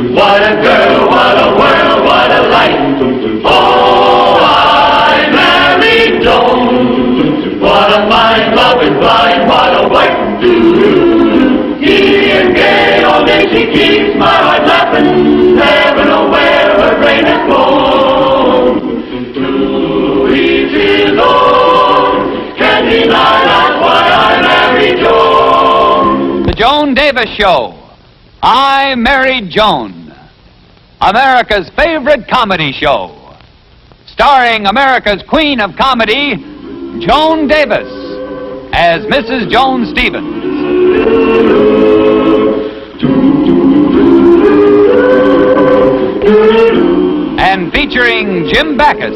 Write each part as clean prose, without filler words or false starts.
What a girl, what a world, what a life. Oh, I married Joan. What a mind, loving, blind, what a wife. Giddy and gay, all day she keeps my heart laughing. Never know where her brain has gone. To each his own. Can't deny that's why I married Joan. The Joan Davis Show. I Married Joan. America's favorite comedy show. Starring America's queen of comedy, Joan Davis, as Mrs. Joan Stevens. And featuring Jim Backus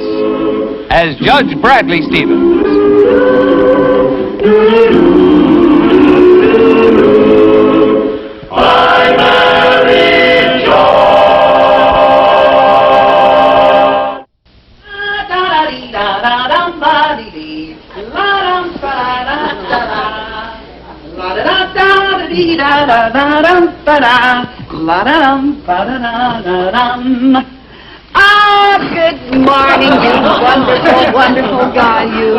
as Judge Bradley Stevens. I married Joan. Ah, good morning, you wonderful, wonderful guy, you.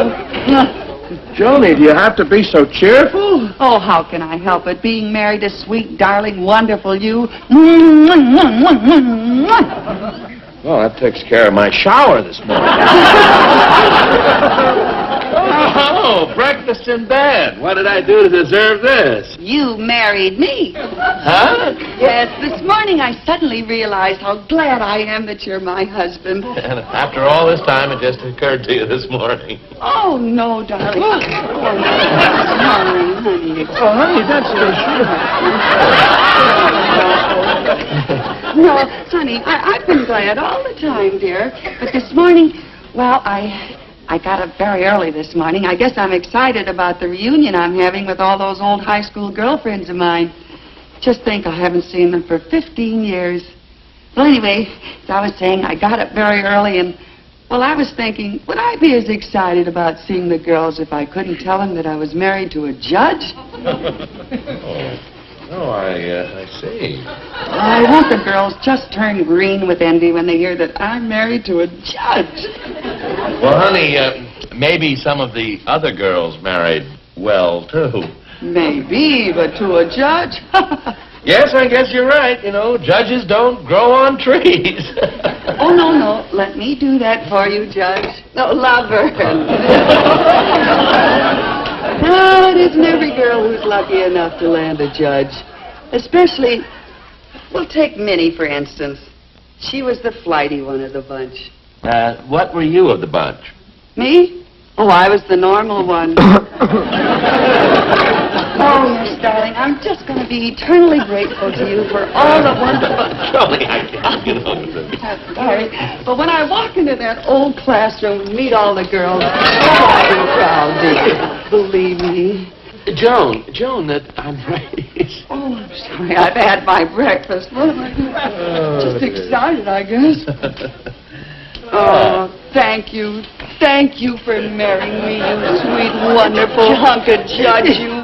Joni, do you have to be so cheerful? Oh, how can I help it? Being married to sweet, darling, wonderful you. Well, that takes care of my shower this morning. Oh, breakfast in bed. What did I do to deserve this? You married me. Huh? Yes, this morning I suddenly realized how glad I am that you're my husband. And after all this time, it just occurred to you this morning. Oh, no, darling. Oh, sorry, honey. Oh, honey, that's so sweet. No, honey, I've been glad all the time, dear. But this morning, well, I got up very early this morning. I guess I'm excited about the reunion I'm having with all those old high school girlfriends of mine. Just think, I haven't seen them for 15 years. Well, anyway, as I was saying, I got up very early and, well, I was thinking, would I be as excited about seeing the girls if I couldn't tell them that I was married to a judge? Oh, I see. I hope the girls just turn green with envy when they hear that I'm married to a judge. Well, honey, maybe some of the other girls married well, too. Maybe, but to a judge? Yes, I guess you're right. You know, judges don't grow on trees. Oh, no. Let me do that for you, Judge. No, lover. No, it isn't every girl who's lucky enough to land a judge. Especially, well, take Minnie, for instance. She was the flighty one of the bunch. What were you of the bunch? Me? Oh, I was the normal one. Oh, yes, darling, I'm just going to be eternally grateful to you for all the wonderful... Jolly, I can't get on with it. Sorry, but when I walk into that old classroom and meet all the girls, I'm proud, dear. Believe me. Joan, that I'm ready. Oh, I'm sorry, I've had my breakfast. What am I doing? Just excited, I guess. Oh, thank you. Thank you for marrying me, you sweet, wonderful hunk of judge, you.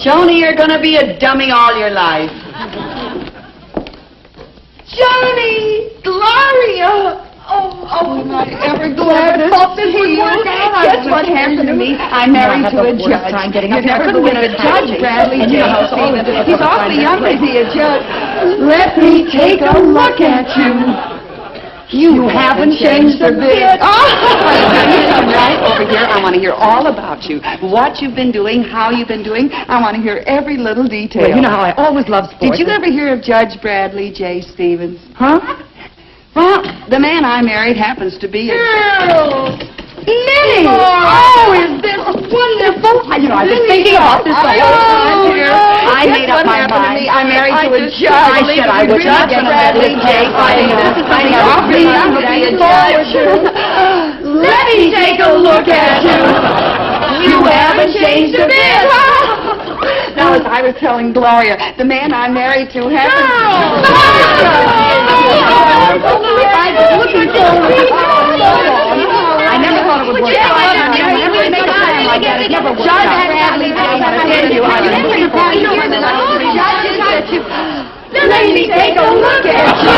Joni, you're going to be a dummy all your life. Joni! Gloria! Oh, am I ever glad to see you? Guess what happened to me? I married to a judge. You're never going to get a judge, Bradley James. He's awfully young to be a judge. Let me take a look at you. You haven't changed a bit. Oh, you come right over here. I want to hear all about you. What you've been doing, how you've been doing. I want to hear every little detail. Well, you know how I always love sports. Did you ever hear of Judge Bradley J. Stevens? Huh? Well, the man I married happens to be a... Girls! Minnie! Oh, is this wonderful? You know, I've been thinking about this the whole time here. I made up my mind. I'm married to a judge. I said I would Judge Bradley J. Stevens. I'll be a judge. Let me take a look at you. You haven't changed a bit. Now, as I was telling Gloria, the man I'm married to happens... I'm looking forward to I never thought it would work out. Whenever you make a plan like that, it never works out. Judge Bradley, I tell you, I'm looking forward to Let me take a look at you.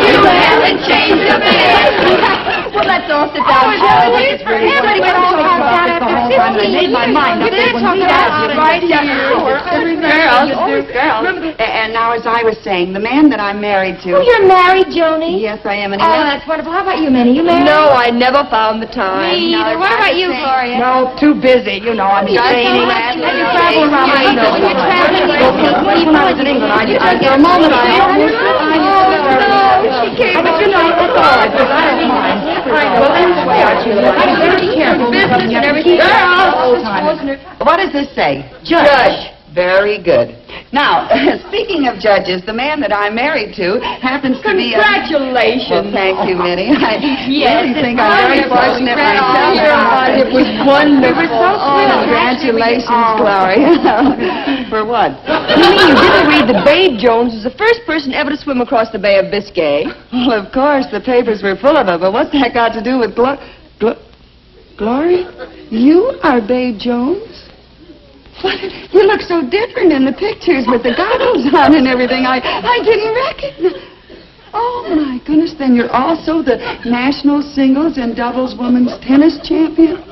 You haven't changed a bit. Well, let's all sit down. Everybody get all calmed down after 15 I made my mind up that when we have you right here. Girls. And now, as I was saying, the man that I'm married to... Oh, you're married, Joni? Yes, I am. And Oh, that's wonderful. How about you, Minnie? You married? No, I never found the time. Me either. What about you, Gloria? No, too busy. You know, I'm training. And you travel around. I know. You're traveling. Even when I was in England, for a moment, She came but you know, that's all right, because I don't mind. Well, anyway, Archie, I'm very careful. Girls! What does this say? Judge. Very good. Now, speaking of judges, the man that I'm married to happens to be a... Congratulations. Well, thank you, Minnie. I Yes, really think I'm very fortunate myself. It was wonderful. It was so sweet. Congratulations, Gloria. For what? You mean you didn't read the Babe Jones was the first person ever to swim across the Bay of Biscay? Well, of course, the papers were full of it, but what's that got to do with Gloria? You are Babe Jones? What? You look so different in the pictures with the goggles on and everything. I didn't recognize. Oh, my goodness, then you're also the national singles and doubles women's tennis champion?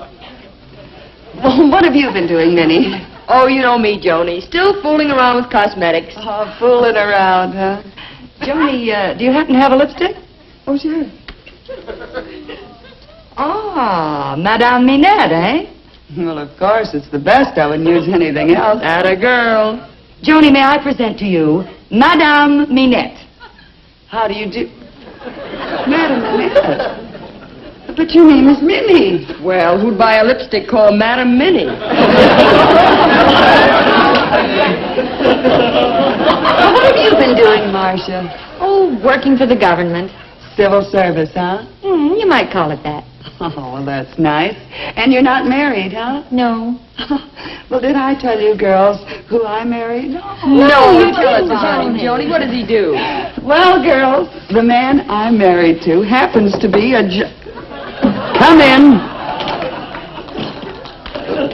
Well, what have you been doing, Minnie? Oh, you know me, Joni. Still fooling around with cosmetics. Oh, fooling around, huh? Joni, do you happen to have a lipstick? Oh, sure. Ah, Madame Minette, eh? Well, of course, it's the best. I wouldn't use anything else. Atta girl. Joni, may I present to you Madame Minette? How do you do? Madam Minette. But your name is Minnie. Well, who'd buy a lipstick called Madame Minnie? What have you been doing, Marcia? Oh, working for the government. Civil service, huh? You might call it that. Oh, well, that's nice. And you're not married, huh? No. Well, did I tell you, girls, who I married? No, you tell us about him, Joni. What does he do? Well, girls, the man I'm married to happens to be a Come in.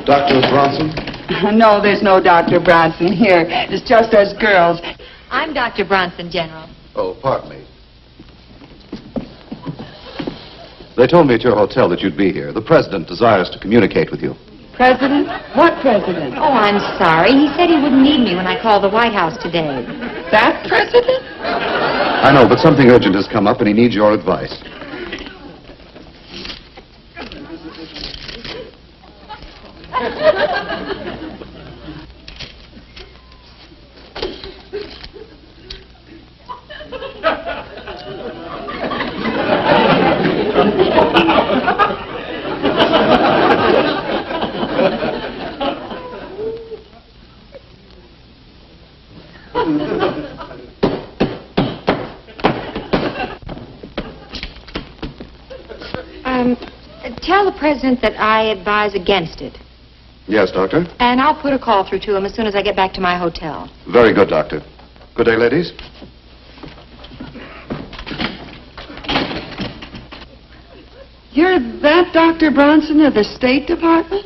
Dr. Bronson? No, there's no Dr. Bronson here. It's just us girls. I'm Dr. Bronson, General. Oh, pardon me. They told me at your hotel that you'd be here. The president desires to communicate with you. President? What president? Oh, I'm sorry. He said he wouldn't need me when I called the White House today. That president? I know, but something urgent has come up and he needs your advice. Tell the president that I advise against it. Yes, Doctor? And I'll put a call through to him as soon as I get back to my hotel. Very good, Doctor. Good day, ladies. You're that Dr. Bronson of the State Department?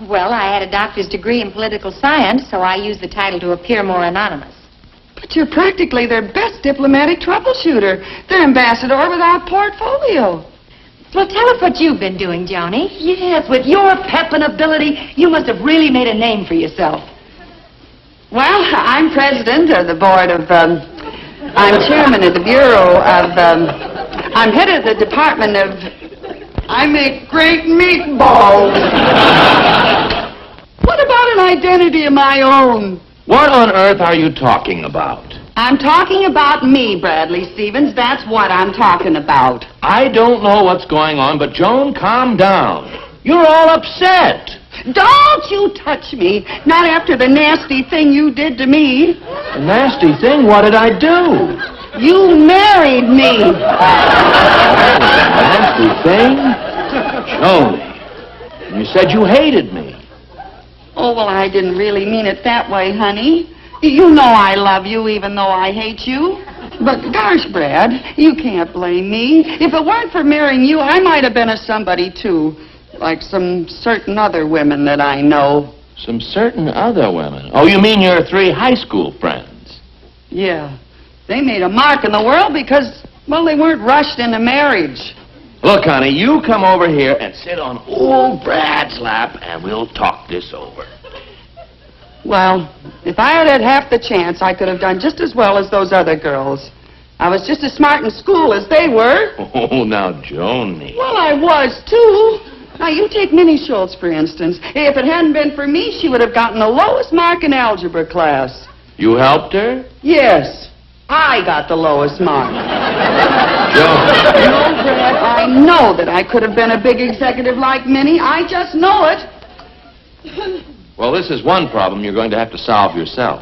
Well, I had a doctor's degree in political science, so I used the title to appear more anonymous. But you're practically their best diplomatic troubleshooter. Their ambassador without portfolio. Well, tell us what you've been doing, Joni. Yes, with your pep and ability, you must have really made a name for yourself. Well, I'm president of the board of, I'm chairman of the bureau of, I'm head of the department of, I make great meatballs. What about an identity of my own? What on earth are you talking about? I'm talking about me, Bradley Stevens. That's what I'm talking about. I don't know what's going on, but Joan, calm down. You're all upset. Don't you touch me. Not after the nasty thing you did to me. A nasty thing? What did I do? You married me. Nasty thing? Joan, you said you hated me. Oh, well, I didn't really mean it that way, honey. You know I love you even though I hate you. But gosh, Brad, you can't blame me. If it weren't for marrying you, I might have been a somebody, too. Like some certain other women that I know. Some certain other women? Oh, you mean your 3 high school friends? Yeah. They made a mark in the world because, well, they weren't rushed into marriage. Look, honey, you come over here and sit on old Brad's lap, and we'll talk this over. Well, if I had had half the chance, I could have done just as well as those other girls. I was just as smart in school as they were. Oh, now, Joni. Well, I was, too. Now, you take Minnie Schultz, for instance. If it hadn't been for me, she would have gotten the lowest mark in algebra class. You helped her? Yes. I got the lowest mark. Joan. No, Brad, I know that I could have been a big executive like Minnie. I just know it. Well, this is one problem you're going to have to solve yourself.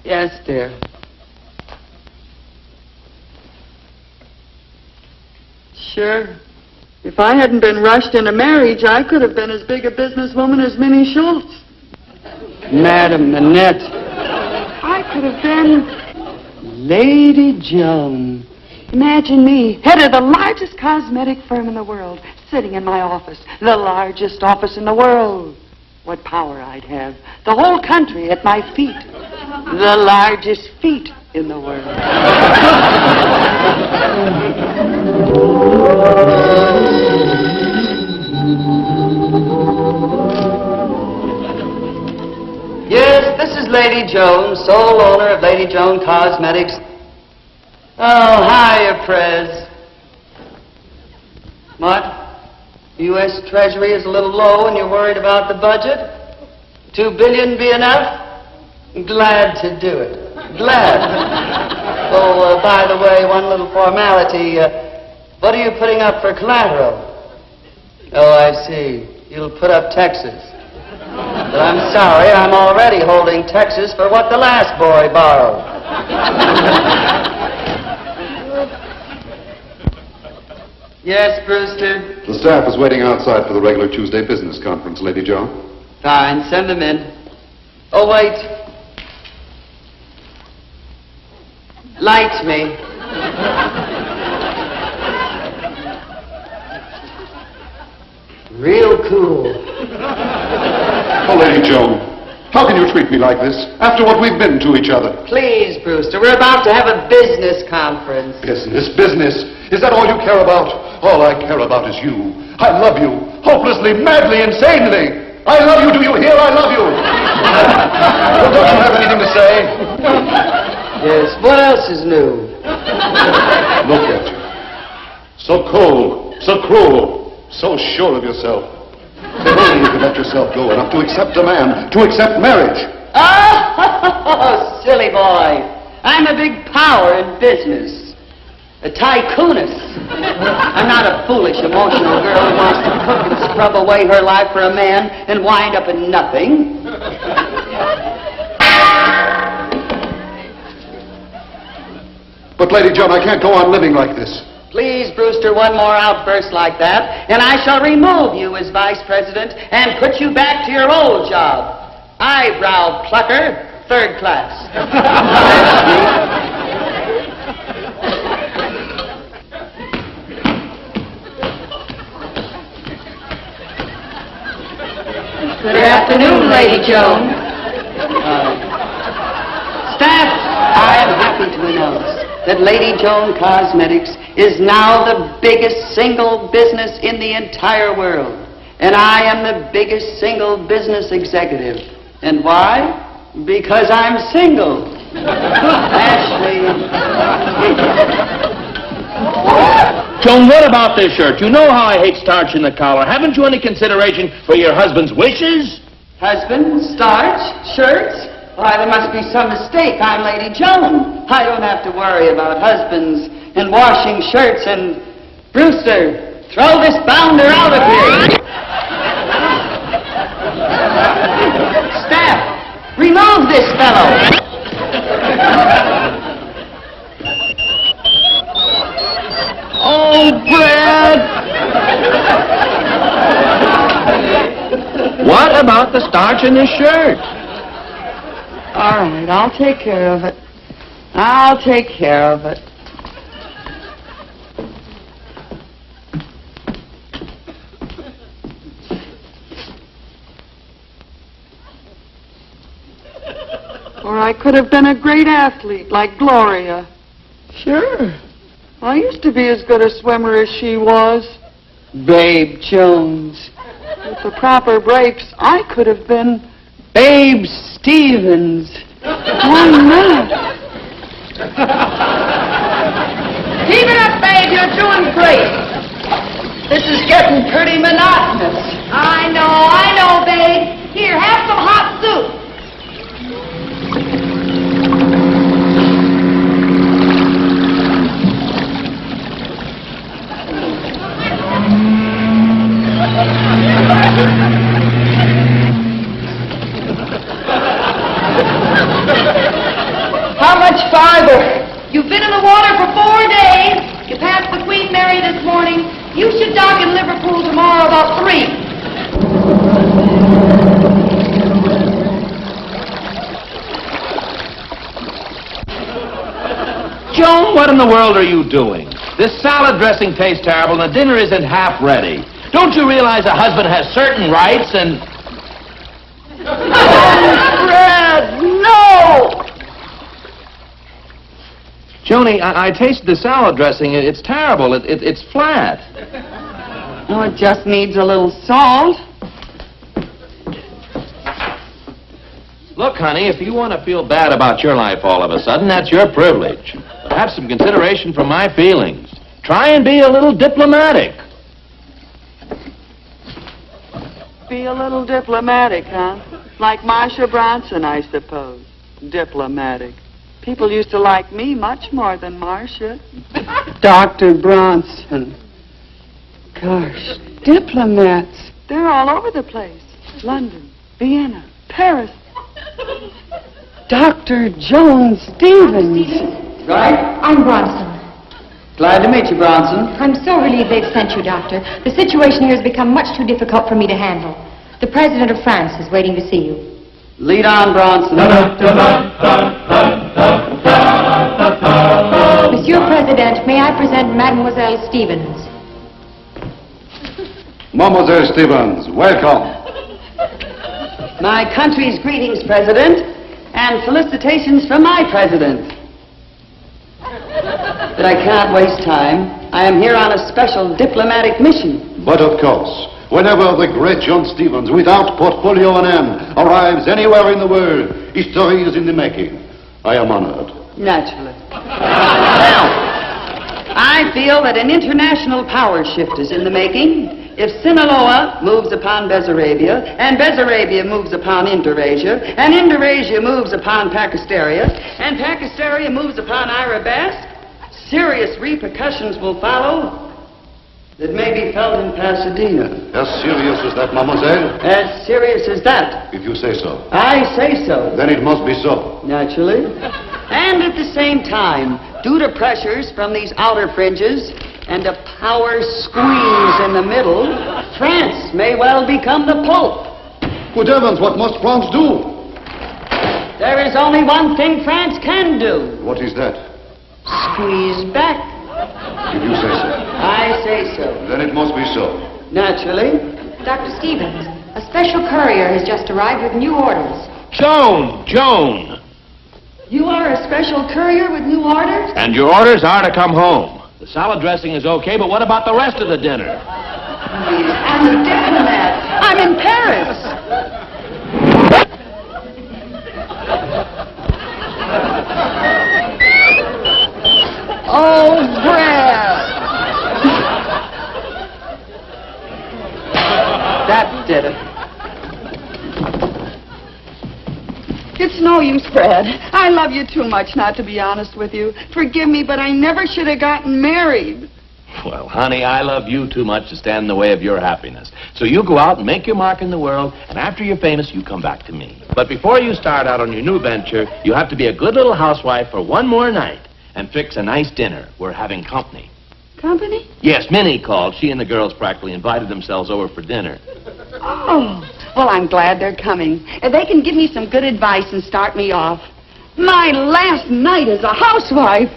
Yes, dear. Sure. If I hadn't been rushed into marriage, I could have been as big a businesswoman as Minnie Schultz. Madam Manette. I could have been Lady Joan. Imagine me, head of the largest cosmetic firm in the world, sitting in my office, the largest office in the world. What power I'd have. The whole country at my feet. The largest feet in the world. Yes, this is Lady Joan, sole owner of Lady Joan Cosmetics. Oh, hiya, Prez. What? U.S. Treasury is a little low and you're worried about the budget? $2 billion be enough? Glad to do it. Glad. Oh, by the way, one little formality. What are you putting up for collateral? Oh, I see. You'll put up Texas. But I'm sorry, I'm already holding Texas for what the last boy borrowed. Yes, Brewster? The staff is waiting outside for the regular Tuesday business conference, Lady Joan. Fine, send them in. Oh, wait. Light me. Real cool. Oh, Lady Joan, how can you treat me like this after what we've been to each other? Please, Brewster, we're about to have a business conference. Business. Is that all you care about? All I care about is you. I love you. Hopelessly, madly, insanely. I love you. Do you hear? I love you. Well, don't you have anything to say? Yes, what else is new? Look at you. So cold, so cruel, so sure of yourself. If only you could let yourself go enough to accept a man, to accept marriage. Oh, silly boy. I'm a big power in business. A tycoonist. I'm not a foolish, emotional girl who wants to cook and scrub away her life for a man and wind up in nothing. But, Lady Joan, I can't go on living like this. Please, Brewster, one more outburst like that, and I shall remove you as vice president and put you back to your old job. Eyebrow plucker, 3rd class. Good afternoon, Lady Joan. Staff, I am happy to announce that Lady Joan Cosmetics is now the biggest single business in the entire world. And I am the biggest single business executive. And why? Because I'm single. Ashley. Joan, what about this shirt? You know how I hate starch in the collar. Haven't you any consideration for your husband's wishes? Husband, starch, shirts? Why, there must be some mistake. I'm Lady Joan. I don't have to worry about husbands and washing shirts and... Brewster, throw this bounder out of here. Staff, remove this fellow. Oh, Brad! What about the starch in this shirt? All right, I'll take care of it. I'll take care of it. Or I could have been a great athlete like Gloria. Sure. I used to be as good a swimmer as she was. Babe Jones. With the proper breaks, I could have been Babe Stevens. Why not? Keep it up, babe. You're doing great. This is getting pretty monotonous. I know, babe. Here, have some hot soup. How much farther? You've been in the water for 4 days. You passed the Queen Mary this morning. You should dock in Liverpool tomorrow about 3. Joan, what in the world are you doing? This salad dressing tastes terrible and the dinner isn't half ready. Don't you realize a husband has certain rights and... Fred, no! Joni, I tasted the salad dressing. It's terrible. It's flat. Oh, it just needs a little salt. Look, honey, if you want to feel bad about your life all of a sudden, that's your privilege. But have some consideration for my feelings. Try and be a little diplomatic. Be a little diplomatic, huh? Like Marcia Bronson, I suppose. Diplomatic. People used to like me much more than Marcia. Dr. Bronson. Gosh, diplomats. They're all over the place. London, Vienna, Paris. Dr. Joan Stevens. Right? I'm Bronson. Glad to meet you, Bronson. I'm so relieved they've sent you, Doctor. The situation here has become much too difficult for me to handle. The President of France is waiting to see you. Lead on, Bronson. Monsieur President, may I present Mademoiselle Stevens? Mademoiselle Stevens, welcome. My country's greetings, President, and felicitations from my President. But I can't waste time. I am here on a special diplomatic mission. But of course, whenever the great John Stevens, without portfolio on hand, arrives anywhere in the world, history is in the making. I am honored. Naturally. Well, I feel that an international power shift is in the making. If Sinaloa moves upon Bessarabia, and Bessarabia moves upon Indonesia, and Indonesia moves upon Pakistaria, and Pakistaria moves upon Arabasque, serious repercussions will follow that may be felt in Pasadena. As serious as that, mademoiselle? As serious as that. If you say so. I say so. Then it must be so. Naturally. And at the same time, due to pressures from these outer fringes and a power squeeze in the middle, France may well become the Pope. Good heavens, what must France do? There is only one thing France can do. What is that? Squeeze back. If you say so. I say so. Then it must be so. Naturally. Dr. Stevens, a special courier has just arrived with new orders. Joan! You are a special courier with new orders? And your orders are to come home. The salad dressing is okay, but what about the rest of the dinner? I'm a diplomat. I'm in Paris. Oh, Brad. That did it. It's no use, Brad. I love you too much not to be honest with you. Forgive me, but I never should have gotten married. Well, honey, I love you too much to stand in the way of your happiness. So you go out and make your mark in the world, and after you're famous, you come back to me. But before you start out on your new venture, you have to be a good little housewife for one more night and fix a nice dinner. We're having company. Company? Yes, Minnie called. She and the girls practically invited themselves over for dinner. Oh, well, I'm glad they're coming. They can give me some good advice and start me off. My last night as a housewife.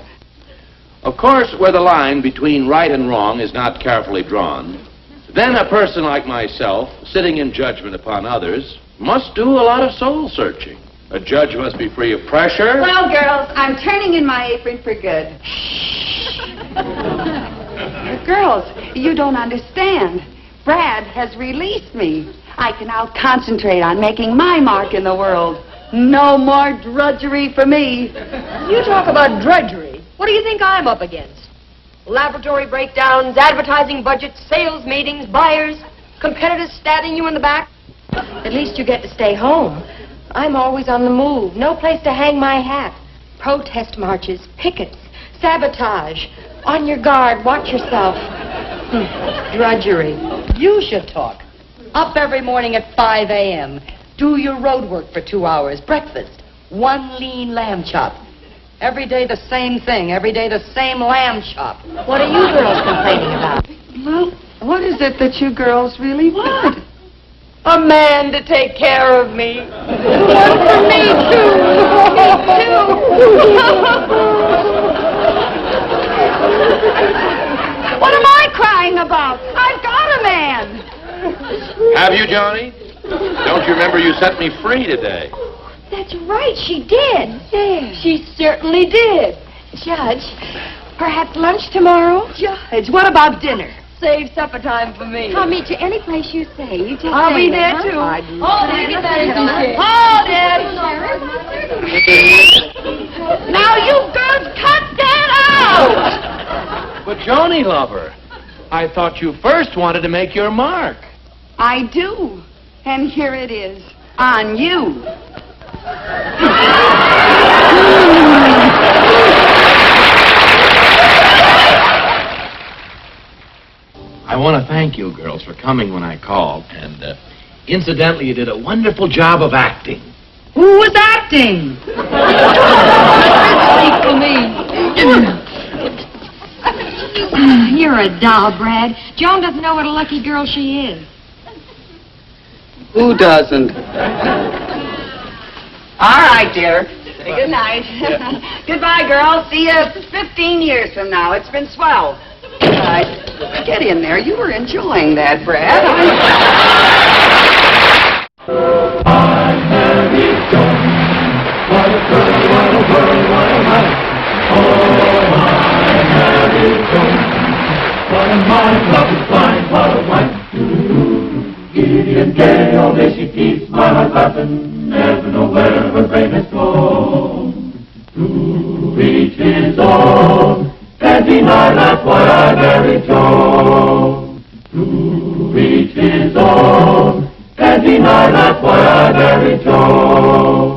Of course, where the line between right and wrong is not carefully drawn, then a person like myself, sitting in judgment upon others, must do a lot of soul searching. A judge must be free of pressure. Well, girls, I'm turning in my apron for good. Girls, you don't understand. Brad has released me. I can now concentrate on making my mark in the world. No more drudgery for me. You talk about drudgery. What do you think I'm up against? Laboratory breakdowns, advertising budgets, sales meetings, buyers, competitors stabbing you in the back. At least you get to stay home. I'm always on the move. No place to hang my hat. Protest marches, pickets, sabotage. On your guard. Watch yourself. Drudgery. You should talk. Up every morning at 5 a.m. Do your road work for 2 hours. Breakfast. One lean lamb chop. Every day the same thing. Every day the same lamb chop. What are you girls complaining about? Well, what is it that you girls really want? A man to take care of me. One for me, too. Me, too. What am I crying about? I've got a man. Have you, Johnny? Don't you remember you set me free today? That's right, she did. Yes. She certainly did. Judge, perhaps lunch tomorrow? Judge, what about dinner? Save supper time for me. I'll meet you any place you say. You just I'll say be that, there, huh? too. Hold it! Now you girls cut that out! But, Johnny, lover, I thought you first wanted to make your mark. I do. And here it is. On you. I want to thank you girls for coming when I called, and incidentally, you did a wonderful job of acting. Who was acting? Speak for me. You're a doll, Brad. Joan doesn't know what a lucky girl she is. Who doesn't? All right, dear. Say good night. Goodbye, girls. See you 15 years from now. It's been swell. Get in there. You were enjoying that, Brad. I married Joan. What a girl, what a world, what a life. Oh, I married Joan. What a mind, what a fine, what a wife. Giddy and gay, all day she keeps my heart laughing. Never know where her brain has gone. To reach his own. And deny that's why I married Joan. To reach his own. And deny that's why I married Joan.